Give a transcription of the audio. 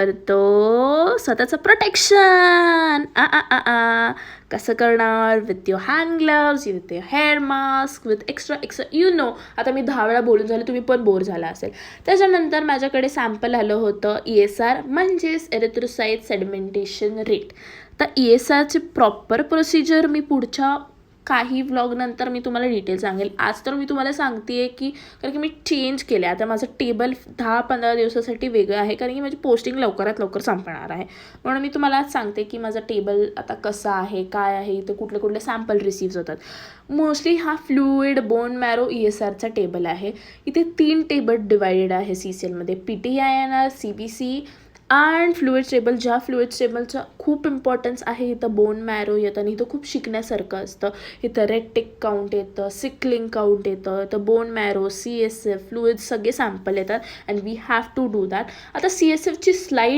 तर तो स्वतःचं प्रोटेक्शन कसं करणार with your hand gloves, with your hair mask, with extra you know. आता मी 10 वेळा बोलून झाले, तुम्ही पण बोर झाला असेल. त्याच्यानंतर माझ्याकडे सॅम्पल आलं होतं ESR म्हणजेच एरिथ्रोसाइट सेडिमेंटेशन रेट. तर ESRची प्रॉपर प्रोसिजर मी पुढच्या काही व्लॉगनंतर मी तुम्हाला डिटेल सांगेल. आज तर मी तुम्हाला सांगते आहे की कारण की मी चेंज केलं आहे. आता माझं टेबल 10-15 दिवसासाठी वेगळं आहे कारण की माझी पोस्टिंग लवकरात लवकर संपणार आहे. म्हणून मी तुम्हाला आज सांगते की माझं टेबल आता कसं आहे, काय आहे, इथे कुठले कुठले सॅम्पल रिसीव्ह होतात. मोस्टली हा फ्लुइड बोन मॅरो ESRचा टेबल आहे. इथे 3 टेबल डिवायडेड आहे CCLमध्ये, PTINR, CBC and fluid table. ज्या फ्लुइड टेबलचं खूप इम्पॉर्टन्स आहे इथं बोन मॅरो येतं आणि इथं खूप शिकण्यासारखं असतं. इथं रेटिक काउंट येतं, सिकलिंग काउंट येतं, इथं बोन मॅरो, CSF, फ्लुइड सगळे सॅम्पल येतात and we have to do that. आता CSFची स्लाईड